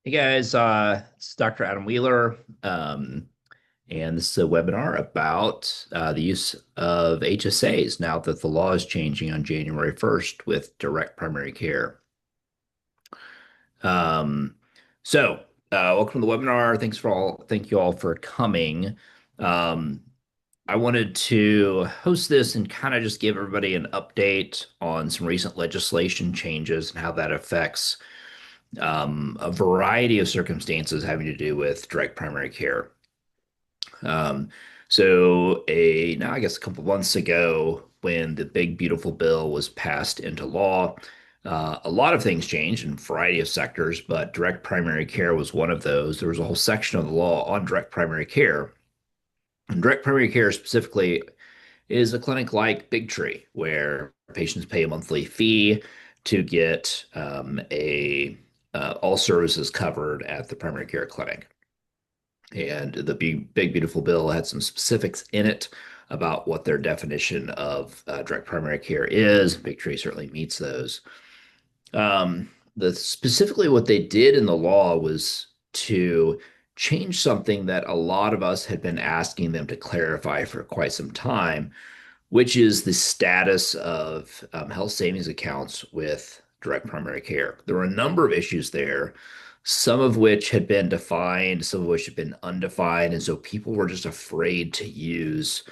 Hey guys, it's Dr. Adam Wheeler, and this is a webinar about the use of HSAs now that the law is changing on January 1st with direct primary care. Um, Welcome to the webinar. Thank you all for coming. Um, I wanted to host this and kind of just give everybody an update on some recent legislation changes and how that affects a variety of circumstances having to do with direct primary care. Um, now I guess a couple months ago, when the big beautiful bill was passed into law, a lot of things changed in a variety of sectors, but direct primary care was one of those. There was a whole section of the law on direct primary care. And direct primary care specifically is a clinic like Big Tree, where patients pay a monthly fee to get all services covered at the primary care clinic. And the big beautiful bill had some specifics in it about what their definition of direct primary care is. Big Tree certainly meets those. Specifically what they did in the law was to change something that a lot of us had been asking them to clarify for quite some time, which is the status of health savings accounts with direct primary care. There were a number of issues there, some of which had been defined, some of which had been undefined. And so people were just afraid to use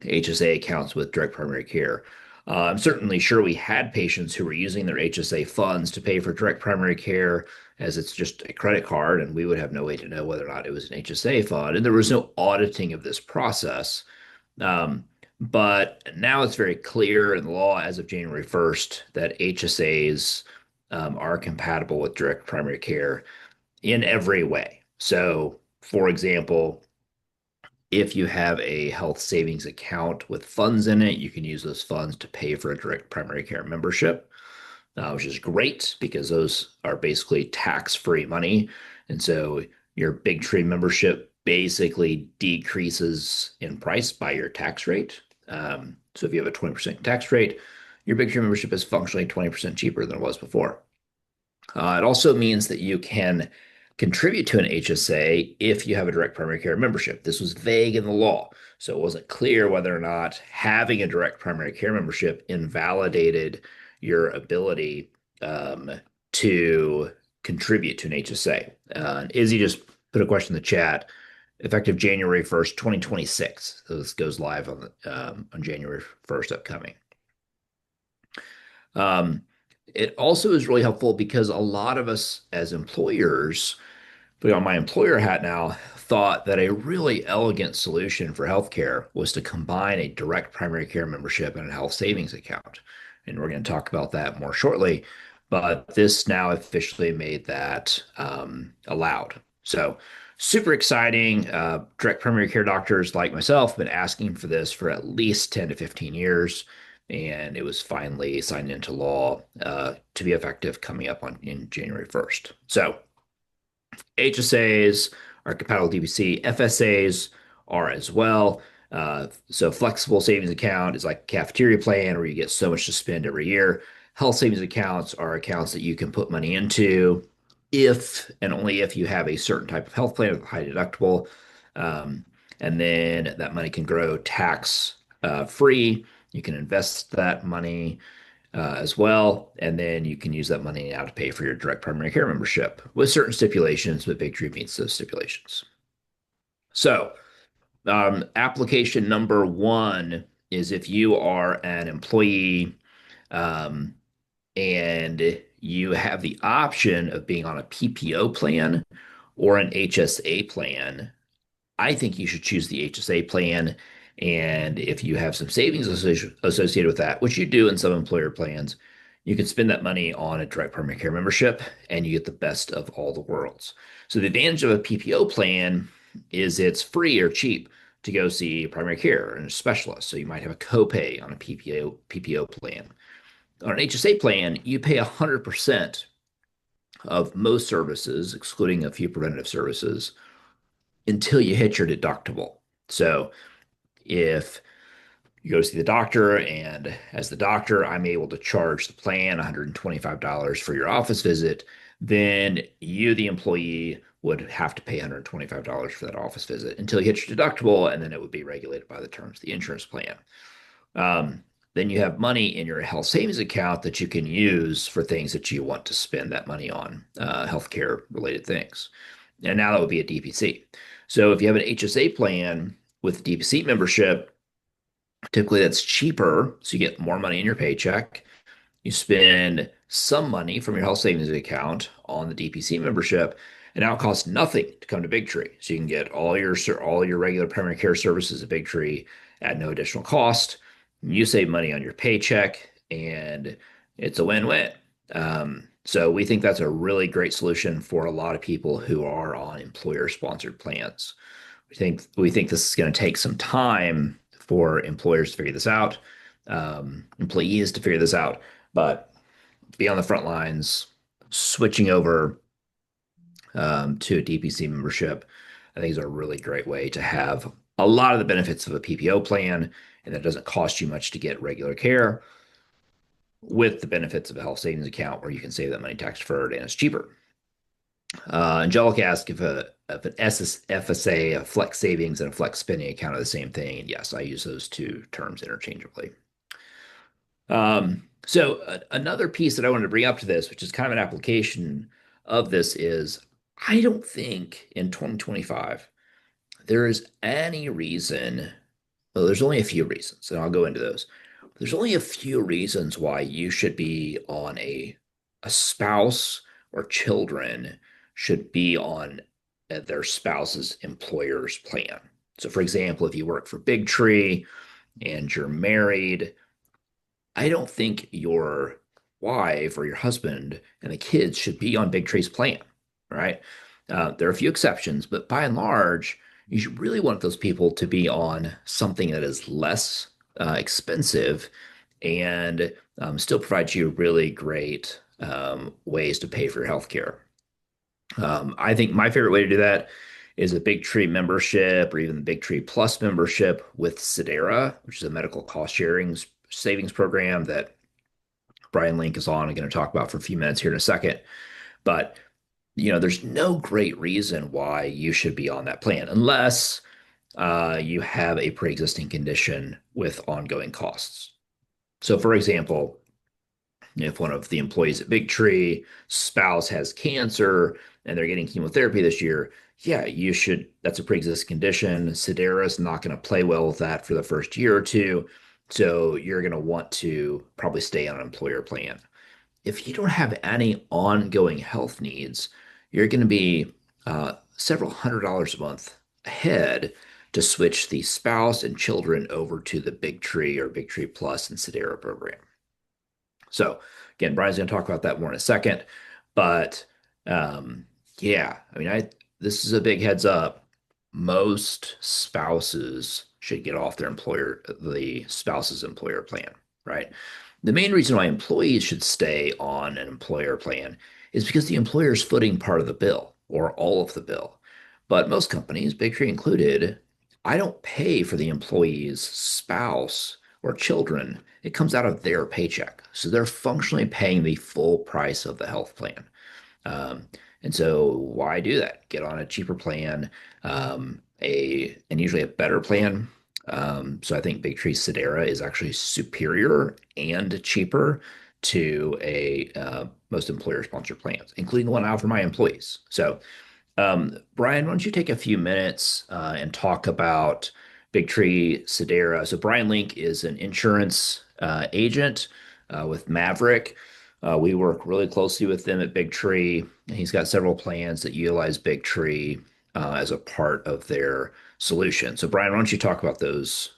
HSA accounts with direct primary care. I'm certainly sure we had patients who were using their HSA funds to pay for direct primary care as it's just a credit card, and we would have no way to know whether or not it was an HSA fund. And there was no auditing of this process. Um, but now it's very clear in the law as of January 1st that HSAs are compatible with direct primary care in every way. So, for example, if you have a health savings account with funds in it, you can use those funds to pay for a direct primary care membership, which is great because those are basically tax-free money. And so your Big Tree membership basically decreases in price by your tax rate. So if you have a 20% tax rate, your Big Tree membership is functionally 20% cheaper than it was before. It also means that you can contribute to an HSA if you have a direct primary care membership. This was vague in the law, so it wasn't clear whether or not having a direct primary care membership invalidated your ability um, to contribute to an HSA. Izzy just put a question in the chat. Effective January 1st, 2026. So this goes live on January 1st upcoming. Um, it also is really helpful because a lot of us as employers, putting on my employer hat now, thought that a really elegant solution for healthcare was to combine a direct primary care membership and a health savings account. And we're going to talk about that more shortly. But this now officially made that allowed. So super exciting. Direct primary care doctors like myself have been asking for this for at least 10 to 15 years. And it was finally signed into law to be effective coming up in January 1st. So HSAs are compatible with DPC. FSAs are as well. So flexible savings account is like a cafeteria plan where you get so much to spend every year. Health savings accounts are accounts that you can put money into if and only if you have a certain type of health plan with a high deductible. Um, and then that money can grow tax free. You can invest that money as well. And then you can use that money now to pay for your direct primary care membership with certain stipulations, but Big Tree meets those stipulations. So, application number one is if you are an employee um, and you have the option of being on a PPO plan or an HSA plan. I think you should choose the HSA plan. And if you have some savings associated with that, which you do in some employer plans, you can spend that money on a direct primary care membership and you get the best of all the worlds. So the advantage of a PPO plan is it's free or cheap to go see a primary care and a specialist. So you might have a copay on a PPO plan. On an HSA plan, you pay 100% of most services, excluding a few preventative services, until you hit your deductible. So if you go see the doctor, and as the doctor, I'm able to charge the plan $125 for your office visit, then you, the employee, would have to pay $125 for that office visit until you hit your deductible, and then it would be regulated by the terms of the insurance plan. Um, then you have money in your health savings account that you can use for things that you want to spend that money on, healthcare related things. And now that would be a DPC. So if you have an HSA plan with DPC membership, typically that's cheaper, so you get more money in your paycheck. You spend some money from your health savings account on the DPC membership, and now it costs nothing to come to Big Tree. So you can get all your regular primary care services at Big Tree at no additional cost. You save money on your paycheck, and it's a win-win. So we think that's a really great solution for a lot of people who are on employer-sponsored plans. We think this is going to take some time for employers to figure this out, employees to figure this out, but be on the front lines, switching over to a DPC membership, I think is a really great way to have a lot of the benefits of a PPO plan, and that doesn't cost you much to get regular care with the benefits of a health savings account where you can save that money tax deferred and it's cheaper. Angelica asked if an FSA, a flex savings, and a flex spending account are the same thing. And yes, I use those two terms interchangeably. So another piece that I wanted to bring up to this, which is kind of an application of this, is I don't think in 2025 there is any reason, well, there's only a few reasons, and I'll go into those. There's only a few reasons why you should be on a spouse or children should be on their spouse's employer's plan. So, for example, if you work for Big Tree and you're married, I don't think your wife or your husband and the kids should be on Big Tree's plan, right? There are a few exceptions, but by and large, you should really want those people to be on something that is less expensive and still provides you really great ways to pay for your healthcare. I think my favorite way to do that is a Big Tree membership or even the Big Tree Plus membership with Sedera, which is a medical cost sharing savings program that Brian Link is on. I'm going to talk about for a few minutes here in a second. But there's no great reason why you should be on that plan unless you have a pre-existing condition with ongoing costs. So, for example, if one of the employees at Big Tree spouse has cancer and they're getting chemotherapy this year, yeah, you should. That's a pre-existing condition. Sedera is not going to play well with that for the first year or two. So you're going to want to probably stay on an employer plan. If you don't have any ongoing health needs, you're going to be several $100s a month ahead to switch the spouse and children over to the Big Tree or Big Tree Plus and Sedera program. So again, Brian's going to talk about that more in a second, but yeah, I mean, this is a big heads up. Most spouses should get off the spouse's employer plan, right? The main reason why employees should stay on an employer plan is because the employer is footing part of the bill or all of the bill. But most companies, Big Tree included, I don't pay for the employee's spouse or children. It comes out of their paycheck. So they're functionally paying the full price of the health plan. And so why do that? Get on a cheaper plan, and usually a better plan. So I think Big Tree Sedera is actually superior and cheaper to most employer-sponsored plans, including the one I offer my employees. So, Brian, why don't you take a few minutes and talk about Big Tree Sedera? So Brian Link is an insurance agent with Maverick. We work really closely with them at Big Tree. He's got several plans that utilize Big Tree as a part of their solution. So, Brian, why don't you talk about those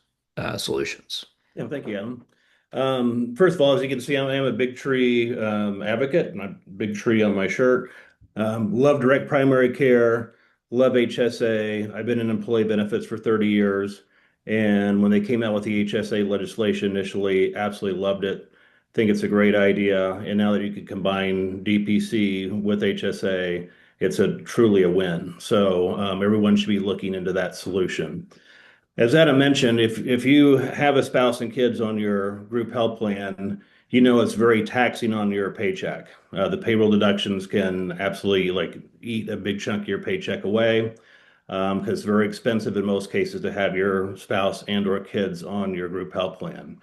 solutions? Yeah, thank you, Adam. First of all, as you can see, I am a Big Tree advocate, and I'm Big Tree on my shirt. Love direct primary care, love HSA. I've been in employee benefits for 30 years. And when they came out with the HSA legislation initially, absolutely loved it. Think it's a great idea. And now that you can combine DPC with HSA, it's truly a win. So everyone should be looking into that solution. As Adam mentioned, if you have a spouse and kids on your group health plan it's very taxing on your paycheck. The payroll deductions can absolutely like eat a big chunk of your paycheck away because it's very expensive in most cases to have your spouse and or kids on your group health plan.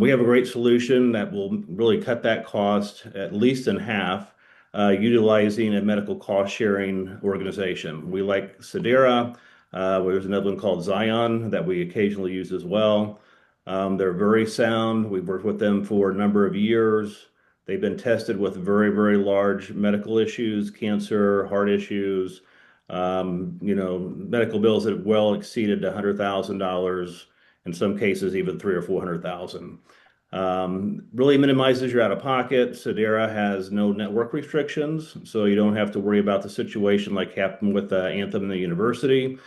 We have a great solution that will really cut that cost at least in half, utilizing a medical cost sharing organization. We like Sedera. There's another one called Zion that we occasionally use as well. They're very sound. We've worked with them for a number of years. They've been tested with very, very large medical issues, cancer, heart issues, medical bills that have well exceeded $100,000, in some cases even three or 400,000. Really minimizes your out of pocket. Sedera has no network restrictions, so you don't have to worry about the situation like happened with Anthem and the university,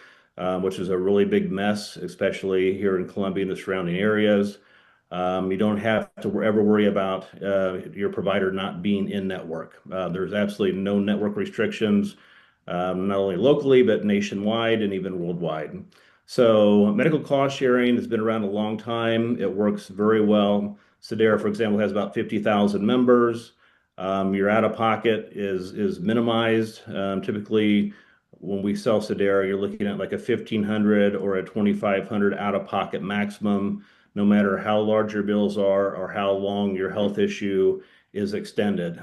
which is a really big mess, especially here in Columbia and the surrounding areas. You don't have to ever worry about your provider not being in network. There's absolutely no network restrictions, not only locally, but nationwide and even worldwide. So medical cost sharing has been around a long time. It works very well. Sedera, for example, has about 50,000 members. Your out-of-pocket is minimized. Typically, when we sell Sedera, you're looking at like a 1,500 or a 2,500 out-of-pocket maximum, no matter how large your bills are or how long your health issue is extended.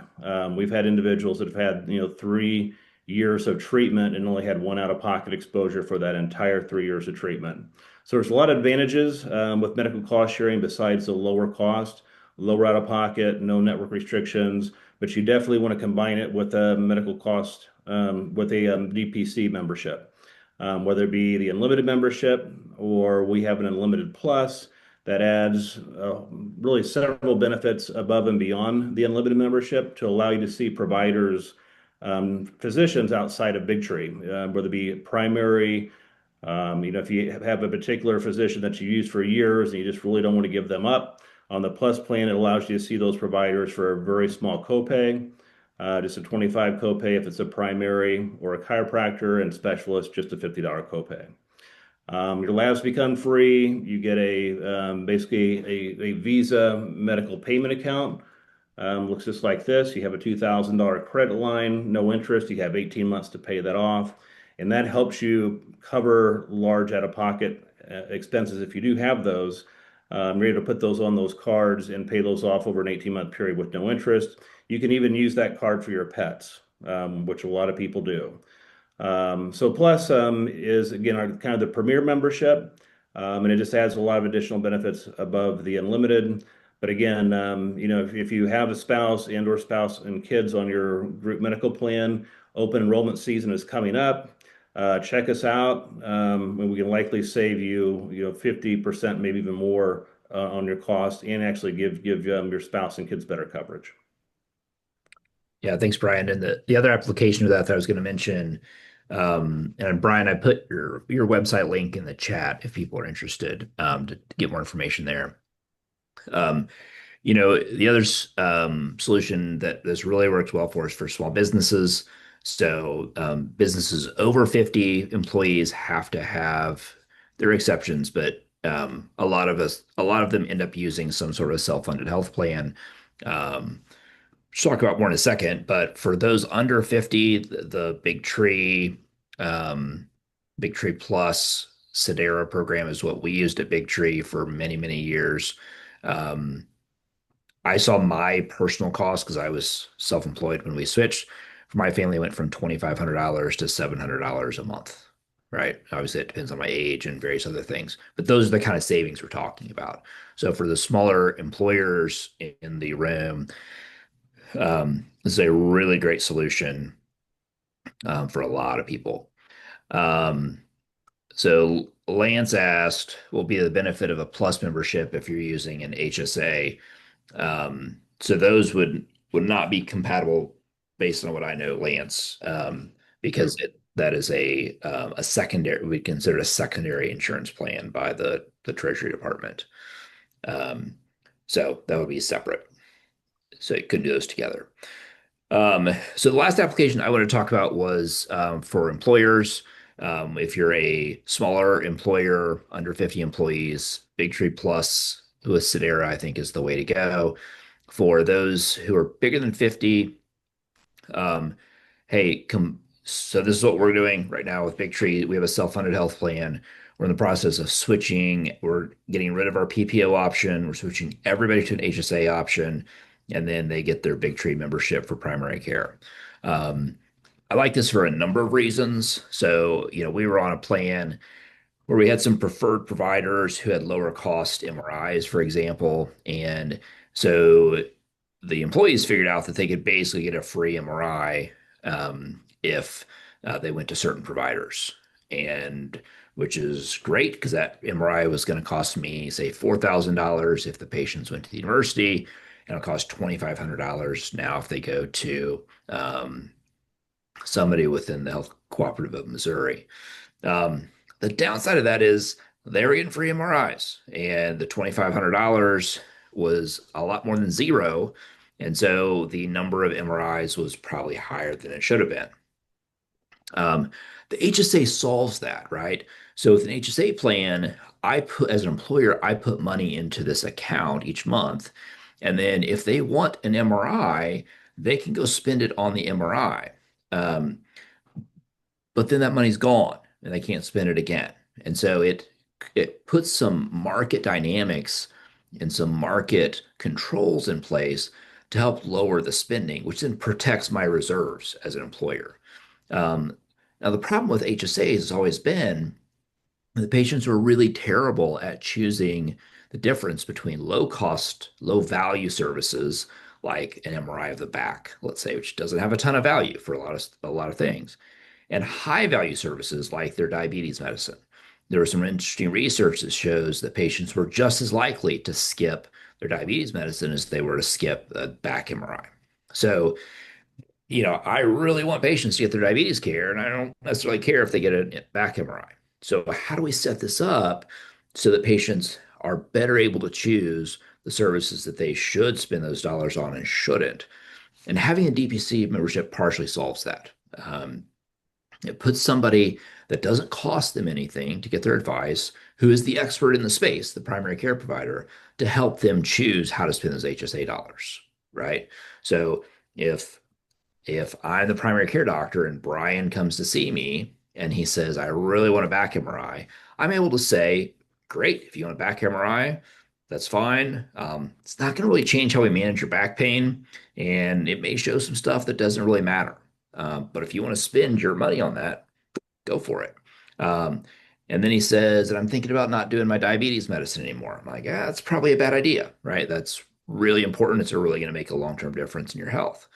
We've had individuals that have had, 3 years of treatment and only had one out-of-pocket exposure for that entire 3 years of treatment. So there's a lot of advantages with medical cost sharing besides the lower cost, lower out-of-pocket, no network restrictions, but you definitely want to combine it with a medical cost with a DPC membership, whether it be the unlimited membership or we have an unlimited plus that adds really several benefits above and beyond the unlimited membership to allow you to see providers, physicians outside of Big Tree, whether it be primary, if you have a particular physician that you use for years and you just really don't want to give them up. On the Plus plan, it allows you to see those providers for a very small copay, just a 25 copay if it's a primary or a chiropractor, and specialist, just a $50 copay. Your labs become free. You get basically a Visa medical payment account. Looks just like this. You have a $2,000 credit line, no interest. You have 18 months to pay that off. And that helps you cover large out-of-pocket expenses if you do have those. You're able to put those on those cards and pay those off over an 18-month period with no interest. You can even use that card for your pets, which a lot of people do. So Plus is, again, kind of the premier membership, and it just adds a lot of additional benefits above the unlimited. But again, if you have a spouse and or spouse and kids on your group medical plan, open enrollment season is coming up. Check us out, and we can likely save you, 50%, maybe even more on your cost, and actually give your spouse and kids better coverage. Yeah, thanks, Brian. And the other application of that I was going to mention, and Brian, I put your website link in the chat if people are interested to get more information there. The other solution that this really works well for is for small businesses. So businesses over 50 employees have to have their exceptions, but a lot of them end up using some sort of self-funded health plan. Talk about more in a second, but for those under 50, the Big Tree Plus Sedera program is what we used at Big Tree for many, many years. Um, I saw my personal cost because I was self-employed when we switched. For my family, went from $2,500 to $700 a month, right? Obviously, it depends on my age and various other things, but those are the kind of savings we're talking about. So for the smaller employers in the room, this is a really great solution for a lot of people. Um, so Lance asked, will be the benefit of a plus membership if you're using an HSA? So those would not be compatible based on what I know, Lance, because that is a secondary, we consider a secondary insurance plan by the Treasury Department. So that would be separate. So you couldn't do those together. So the last application I want to talk about was for employers. If you're a smaller employer, under 50 employees, Big Tree Plus with Sedera, I think is the way to go. for those who are bigger than 50. Um, hey, come. So this is what we're doing right now with Big Tree. We have a self-funded health plan. We're in the process of switching. We're getting rid of our PPO option. We're switching everybody to an HSA option, and then they get their Big Tree membership for primary care. Um, I like this for a number of reasons. So, we were on a plan where we had some preferred providers who had lower cost MRIs, for example. And so the employees figured out that they could basically get a free MRI if they went to certain providers. And which is great because that MRI was going to cost me, say, $4,000 if the patients went to the university, and it'll cost $2,500 now if they go to somebody within the Health Cooperative of Missouri. Um, the downside of that is they're getting free MRIs, and the $2,500 was a lot more than zero. And so the number of MRIs was probably higher than it should have been. The HSA solves that, right? So with an HSA plan, as an employer, I put money into this account each month. And then if they want an MRI, they can go spend it on the MRI. Um, but then that money's gone and they can't spend it again. And so it puts some market dynamics and some market controls in place to help lower the spending, which then protects my reserves as an employer. Um, Now, the problem with HSAs has always been the patients were really terrible at choosing the difference between low cost, low value services like an MRI of the back, let's say, which doesn't have a ton of value for a lot of things, and high value services like their diabetes medicine. There was some interesting research that shows that patients were just as likely to skip their diabetes medicine as they were to skip a back MRI. So, I really want patients to get their diabetes care, and I don't necessarily care if they get a back MRI. So, how do we set this up so that patients are better able to choose the services that they should spend those dollars on and shouldn't? And having a DPC membership partially solves that. It puts somebody that doesn't cost them anything to get their advice, who is the expert in the space, the primary care provider, to help them choose how to spend those HSA dollars, right? So if if I'm the primary care doctor and Brian comes to see me and he says, I really want a back MRI, I'm able to say, great, if you want a back MRI, that's fine. It's not going to really change how we manage your back pain, and it may show some stuff that doesn't really matter. But if you want to spend your money on that, go for it. Um, and then he says, and I'm thinking about not doing my diabetes medicine anymore. I'm like, that's probably a bad idea, right? That's really important. It's really going to make a long-term difference in your health.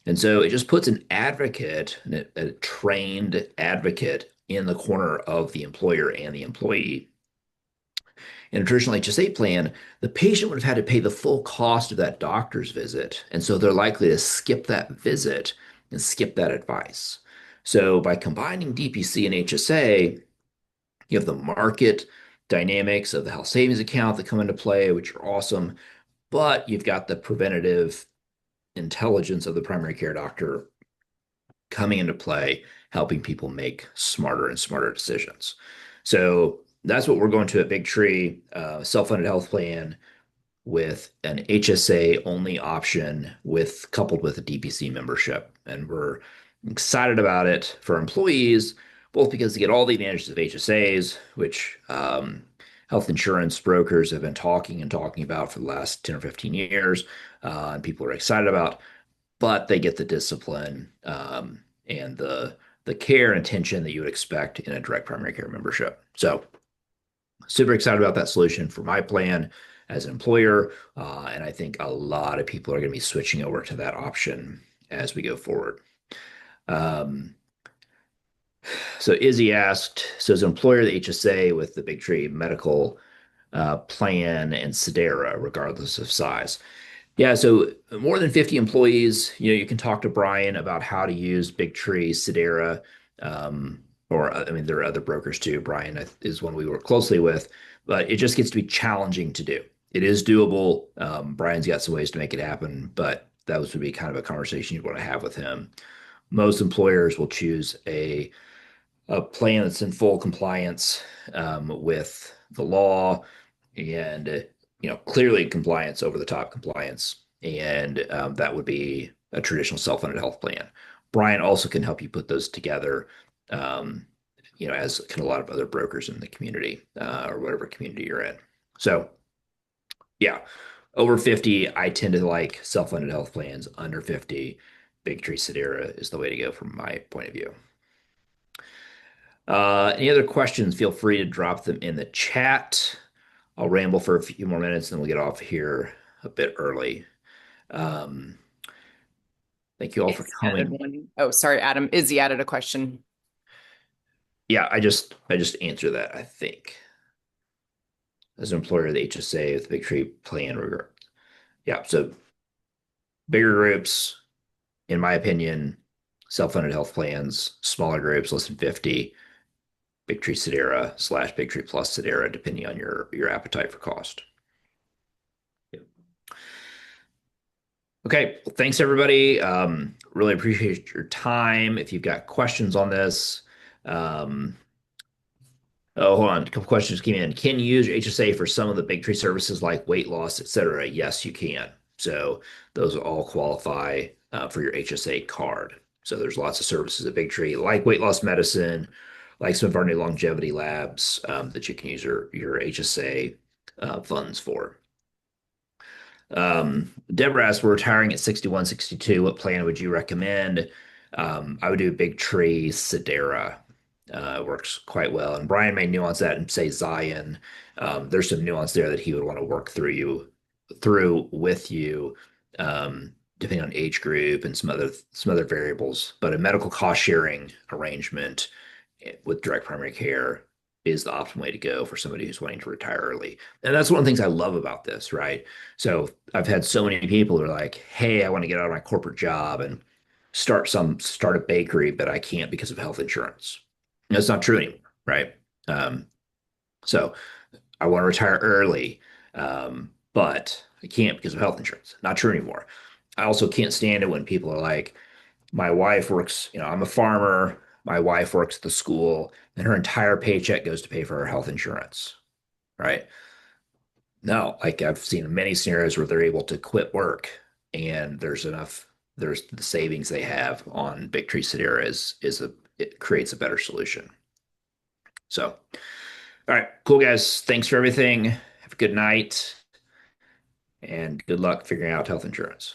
And so it just puts an advocate, a trained advocate in the corner of the employer and the employee. In a traditional HSA plan, the patient would have had to pay the full cost of that doctor's visit. And so they're likely to skip that visit and skip that advice. So by combining DPC and HSA, you have the market dynamics of the health savings account that come into play, which are awesome, but you've got the preventative intelligence of the primary care doctor coming into play, helping people make smarter and smarter decisions. So that's what we're going to at Big Tree, self-funded health plan with an HSA only option coupled with a DPC membership. And we're excited about it for employees, both because they get all the advantages of HSAs, which health insurance brokers have been talking and talking about for the last 10 or 15 years, and people are excited about, but they get the discipline and the care and attention that you would expect in a direct primary care membership. So super excited about that solution for my plan as an employer. And I think a lot of people are going to be switching over to that option as we go forward. Um, so Izzy asked, so as an employer, the HSA with the Big Tree medical plan and Sedera, regardless of size. Yeah, so more than 50 employees, you can talk to Brian about how to use Big Tree, Sedera, or I mean, there are other brokers too. Brian is one we work closely with, but it just gets to be challenging to do. It is doable. Brian's got some ways to make it happen, but that would be kind of a conversation you'd want to have with him. Most employers will choose a plan that's in full compliance with the law and clearly compliance, over the top compliance. and that would be a traditional self-funded health plan. Brian also can help you put those together, um, as can a lot of other brokers in the community or whatever community you're in. So, yeah, over 50, I tend to like self-funded health plans. Under 50, Big Tree Sedera is the way to go from my point of view. Any other questions? Feel free to drop them in the chat. I'll ramble for a few more minutes and then we'll get off here a bit early. Um, Thank you all for Izzy added coming. one. Oh, sorry, Adam. Izzy added a question. Yeah, I just answered that, I think. As an employer, the HSA with the Big Tree plan regard. Yeah, so bigger groups, in my opinion, self-funded health plans, smaller groups, less than 50, Big Tree Sedera / Big Tree Plus Sedera, depending on your appetite for cost. Okay, well, thanks everybody. Really appreciate your time. If you've got questions on this, um, oh, hold on. A couple questions came in. Can you use HSA for some of the big tree services like weight loss, et cetera? Yes, you can. So those all qualify for your HSA card. So there's lots of services at Big Tree, like weight loss medicine, like some of our new longevity labs that you can use your HSA funds for. Deborah asked, we're retiring at 61, 62. What plan would you recommend? I would do Big Tree Sedera. Works quite well. And Brian may nuance that and say Zion. There's some nuance there that he would want to work through with you, depending on age group and some other variables. But a medical cost sharing arrangement with direct primary care is the optimal way to go for somebody who's wanting to retire early. And that's one of the things I love about this, right? So I've had so many people who are like, "Hey, I want to get out of my corporate job and start a bakery, but I can't because of health insurance." That's not true anymore, right? Um, so I want to retire early, but I can't because of health insurance. Not true anymore. I also can't stand it when people are like, my wife works, I'm a farmer. My wife works at the school, and her entire paycheck goes to pay for her health insurance, right? No, like I've seen many scenarios where they're able to quit work and there's the savings they have on Big Tree Sedera it creates a better solution. So, all right, cool guys. Thanks for everything. Have a good night and good luck figuring out health insurance.